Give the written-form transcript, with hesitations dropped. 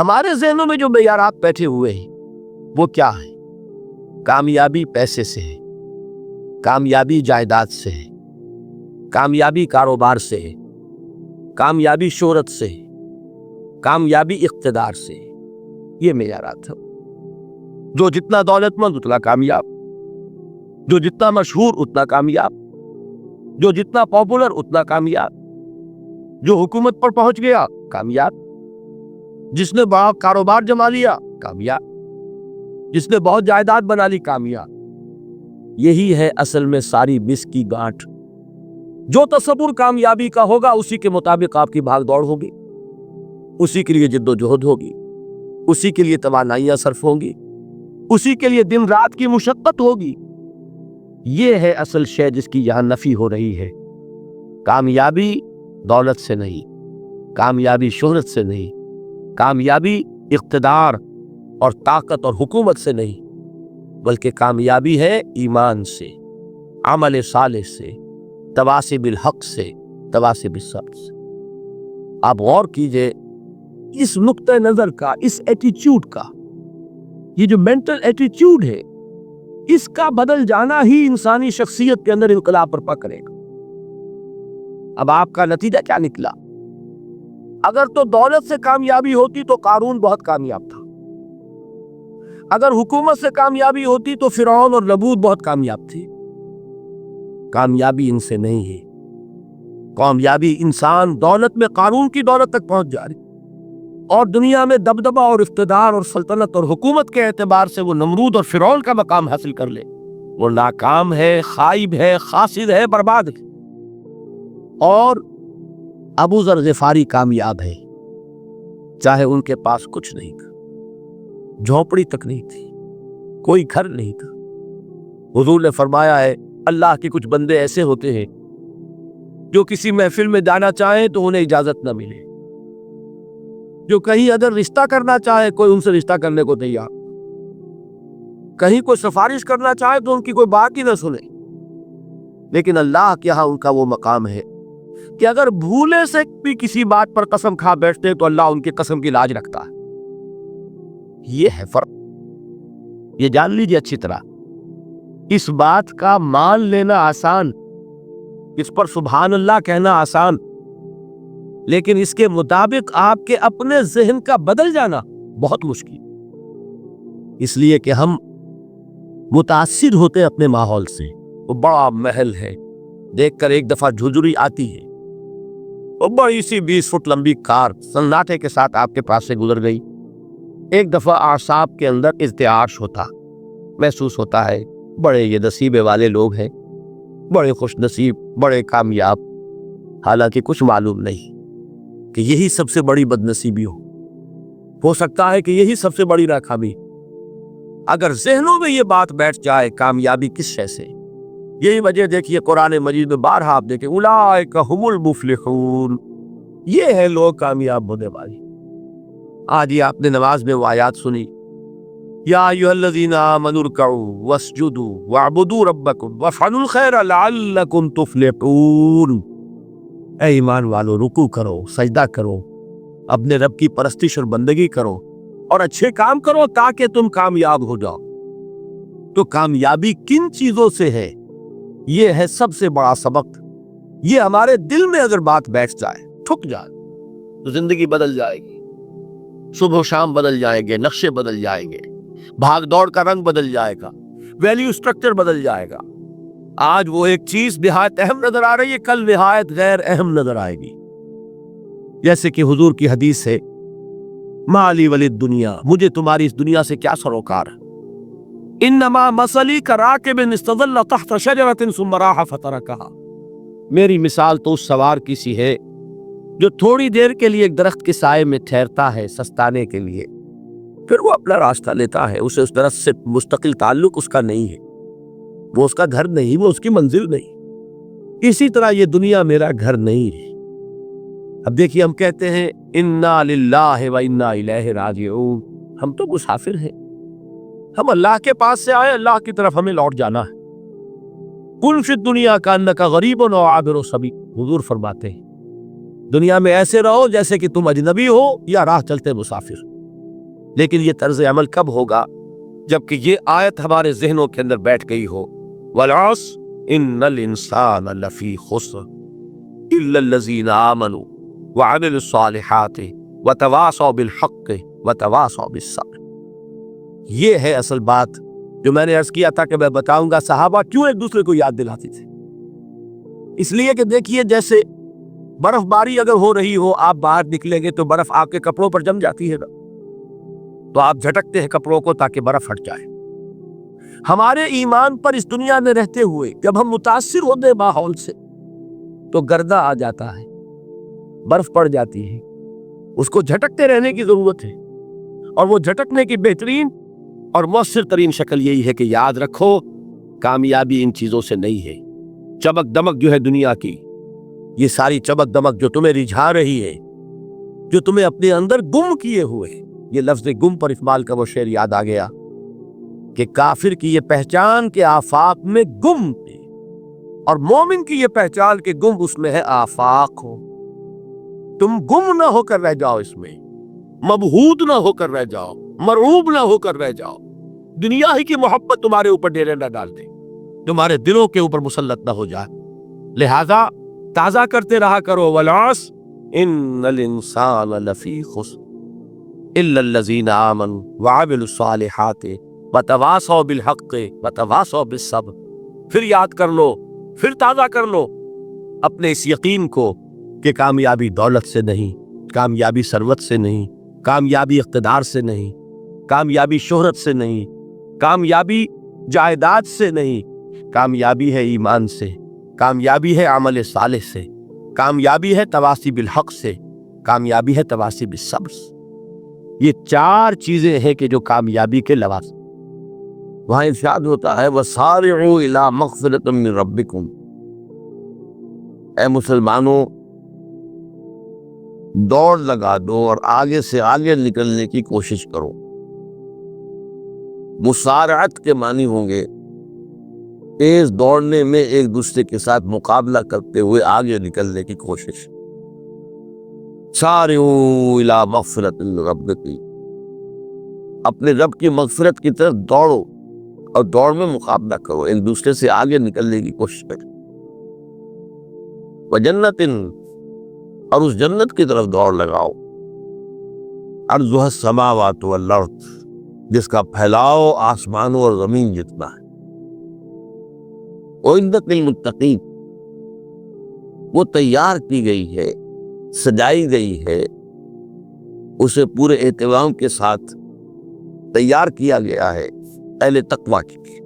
ہمارے ذہنوں میں جو معیارات بیٹھے ہوئے ہیں وہ کیا ہے؟ کامیابی پیسے سے ہے، کامیابی جائیداد سے ہے، کامیابی کاروبار سے ہے، کامیابی شہرت سے ہے، کامیابی اقتدار سے ہے۔ یہ معیارات ہیں۔ جو جتنا دولت مند اتنا کامیاب، جو جتنا مشہور اتنا کامیاب، جو جتنا پاپولر اتنا کامیاب، جو حکومت پر پہنچ گیا کامیاب، جس نے بڑا کاروبار جما لیا کامیاب، جس نے بہت جائیداد بنا لی کامیاب۔ یہی ہے اصل میں ساری مس کی گانٹھ۔ جو تصور کامیابی کا ہوگا اسی کے مطابق آپ کی بھاگ دوڑ ہوگی، اسی کے لیے جد و جہد ہوگی، اسی کے لیے توانائیاں صرف ہوں گی، اسی کے لیے دن رات کی مشقت ہوگی۔ یہ ہے اصل شے جس کی یہاں نفی ہو رہی ہے۔ کامیابی دولت سے نہیں، کامیابی شہرت سے نہیں، کامیابی اقتدار اور طاقت اور حکومت سے نہیں، بلکہ کامیابی ہے ایمان سے، عمل صالح سے، تواصی بالحق سے، تواصی بالصبر سے۔ آپ غور کیجئے اس نقطہ نظر کا، اس ایٹیچیوڈ کا، یہ جو مینٹل ایٹیچیوڈ ہے اس کا بدل جانا ہی انسانی شخصیت کے اندر انقلاب برپا کرے گا۔ اب آپ کا نتیجہ کیا نکلا؟ اگر تو دولت سے کامیابی ہوتی تو قارون بہت کامیاب تھا، اگر حکومت سے کامیابی ہوتی تو فرعون اور نمرود بہت کامیاب تھے۔ کامیابی ان سے نہیں ہے، کامیابی انسان دولت میں قارون کی دولت تک پہنچ جا رہی اور دنیا میں دبدبہ اور اقتدار اور سلطنت اور حکومت کے اعتبار سے وہ نمرود اور فرعون کا مقام حاصل کر لے، وہ ناکام ہے، خائب ہے، خاسر ہے، برباد ہے۔ اور ابو ذر غفاری کامیاب ہے، چاہے ان کے پاس کچھ نہیں تھا، جھونپڑی تک نہیں تھی، کوئی گھر نہیں تھا۔ حضور نے فرمایا ہے اللہ کے کچھ بندے ایسے ہوتے ہیں جو کسی محفل میں جانا چاہیں تو انہیں اجازت نہ ملے، جو کہیں اگر رشتہ کرنا چاہے کوئی ان سے رشتہ کرنے کو تیار، کہیں کوئی سفارش کرنا چاہے تو ان کی کوئی بات ہی نہ سنے۔ لیکن اللہ کے ہاں ان کا وہ مقام ہے کہ اگر بھولے سے بھی کسی بات پر قسم کھا بیٹھتے تو اللہ ان کی قسم کی لاج رکھتا ہے۔ یہ ہے فرق، یہ جان لیجیے اچھی طرح۔ اس بات کا مان لینا آسان، اس پر سبحان اللہ کہنا آسان، لیکن اس کے مطابق آپ کے اپنے ذہن کا بدل جانا بہت مشکل، اس لیے کہ ہم متاثر ہوتے اپنے ماحول سے۔ وہ بڑا محل ہے، دیکھ کر ایک دفعہ جھجری آتی ہے، وہ بڑی سی 20 فٹ لمبی کار سناٹے کے ساتھ آپ کے پاس سے گزر گئی۔ ایک دفعہ اعصاب کے اندر ارتعاش ہوتا، محسوس ہوتا ہے بڑے یہ نصیبے والے لوگ ہیں، بڑے خوش نصیب، بڑے کامیاب، حالانکہ کچھ معلوم نہیں کہ یہی سب سے بڑی بد نصیبی ہو سکتا ہے کہ یہی سب سے بڑی ناکامی۔ اگر ذہنوں میں یہ بات بیٹھ جائے کامیابی کس شے سے، یہی وجہ دیکھیے قرآن مجید میں بارہا آپ دیکھیں اولئک هم المفلحون، یہ ہے لوگ کامیاب ہونے والے۔ آج یہ آپ نے نماز میں وہ آیات سنی، یا ایھا الذین آمنوا ارکعوا واسجدوا واعبدوا ربکم وافعلوا الخیر لعلکم تفلحون۔ اے ایمان والو، رکوع کرو، سجدہ کرو، اپنے رب کی پرستش اور بندگی کرو اور اچھے کام کرو تاکہ تم کامیاب ہو جاؤ۔ تو کامیابی کن چیزوں سے ہے؟ یہ ہے سب سے بڑا سبق۔ یہ ہمارے دل میں اگر بات بیٹھ جائے، ٹھک جائے، تو زندگی بدل جائے گی، صبح و شام بدل جائیں گے، نقشے بدل جائیں گے، بھاگ دوڑ کا رنگ بدل جائے گا، ویلیو سٹرکچر بدل جائے گا۔ آج وہ ایک چیز نہایت اہم نظر آ رہی ہے، کل نہایت غیر اہم نظر آئے گی۔ جیسے کہ حضور کی حدیث ہے ما لی ولی الدنیا، مجھے تمہاری اس دنیا سے کیا سروکار ہے؟ انما مثلی کراکب استظل تحت شجرۃ ثم راح فترکها، میری مثال تو اس سوار کی سی ہے جو تھوڑی دیر کے لیے ایک درخت کے سائے میں ٹھہرتا ہے سستانے کے لیے، پھر وہ اپنا راستہ لیتا ہے۔ اسے اس درخت سے مستقل تعلق اس کا نہیں ہے، وہ اس کا گھر نہیں، وہ اس کی منزل نہیں۔ اسی طرح یہ دنیا میرا گھر نہیں ہے۔ اب دیکھیے ہم کہتے ہیں انا للہ و انا الیہ راجعون، ہم تو مسافر ہیں، ہم اللہ کے پاس سے آئے، اللہ کی طرف ہمیں لوٹ جانا ہے۔ کن فی الدنیا کانک غریب و عابر سبیل، حضور فرماتے ہیں دنیا میں ایسے رہو جیسے کہ تم اجنبی ہو یا راہ چلتے مسافر۔ لیکن یہ طرز عمل کب ہوگا؟ جبکہ یہ آیت ہمارے ذہنوں کے اندر بیٹھ گئی ہو، والعصر ان الانسان لفی خسر الا الذین آمنوا وعملوا الصالحات وتواصوا بالحق وتواصوا بالصبر۔ یہ ہے اصل بات جو میں نے عرض کیا تھا کہ میں بتاؤں گا صحابہ کیوں ایک دوسرے کو یاد دلاتے تھے۔ اس لیے کہ دیکھیے جیسے برف باری اگر ہو رہی ہو، آپ باہر نکلیں گے تو برف آپ کے کپڑوں پر جم جاتی ہے نا، تو آپ جھٹکتے ہیں کپڑوں کو تاکہ برف ہٹ جائے۔ ہمارے ایمان پر اس دنیا میں رہتے ہوئے جب ہم متاثر ہوتے ہیں ماحول سے تو گردہ آ جاتا ہے، برف پڑ جاتی ہے، اس کو جھٹکتے رہنے کی ضرورت ہے۔ اور وہ جھٹکنے کی بہترین اور مؤثر ترین شکل یہی ہے کہ یاد رکھو کامیابی ان چیزوں سے نہیں ہے۔ چمک دمک جو ہے دنیا کی، یہ ساری چمک دمک جو تمہیں رجھا رہی ہے، جو تمہیں اپنے اندر گم کیے ہوئے، یہ لفظ گم پر اقبال کا وہ شعر یاد آ گیا کہ کافر کی یہ پہچان کے آفاق میں گم ہے، اور مومن کی یہ پہچان کے گم اس میں ہے آفاق ہو۔ تم گم نہ ہو کر رہ جاؤ، اس میں مبہوت نہ ہو کر رہ جاؤ، مرعوب نہ ہو کر رہ جاؤ، دنیا ہی کی محبت تمہارے اوپر ڈیرے نہ ڈال دے، تمہارے دلوں کے اوپر مسلط نہ ہو جائے۔ لہذا تازہ کرتے رہا کرو، والعصر ان الانسان لفی خسر الا الذین آمنوا وعملوا الصالحات وتواصوا بالحق وتواصوا بالصبر۔ پھر یاد کر لو، پھر تازہ کر لو اپنے اس یقین کو کہ کامیابی دولت سے نہیں، کامیابی ثروت سے نہیں، کامیابی اقتدار سے نہیں، کامیابی شہرت سے نہیں، کامیابی جائیداد سے نہیں، کامیابی ہے ایمان سے، کامیابی ہے عمل صالح سے، کامیابی ہے تواصی بالحق سے، کامیابی ہے تواصی بالصبر سے۔ یہ چار چیزیں ہیں کہ جو کامیابی کے لوازم۔ وہاں ارشاد ہوتا ہے وَسَارِعُوا إِلَىٰ مَغْفِرَةٍ مِّن رَبِّكُمْ، اے مسلمانوں دوڑ لگا دو اور آگے سے آگے نکلنے کی کوشش کرو۔ مسارعت کے معنی ہوں گے تیز دوڑنے میں ایک دوسرے کے ساتھ مقابلہ کرتے ہوئے آگے نکلنے کی کوشش۔ سارعوا الی مغفرۃ من ربکم، اپنے رب کی مغفرت کی طرف دوڑو اور دوڑ میں مقابلہ کرو، ایک دوسرے سے آگے نکلنے کی کوشش کرو۔ وجنت، اور اس جنت کی طرف دوڑ لگاؤ، عرضها السماوات والارض، جس کا پھیلاؤ آسمانوں اور زمین جتنا ہے۔ اعدت للمتقین، وہ تیار کی گئی ہے، سجائی گئی ہے، اسے پورے اہتمام کے ساتھ تیار کیا گیا ہے اہل تقویٰ کے لیے۔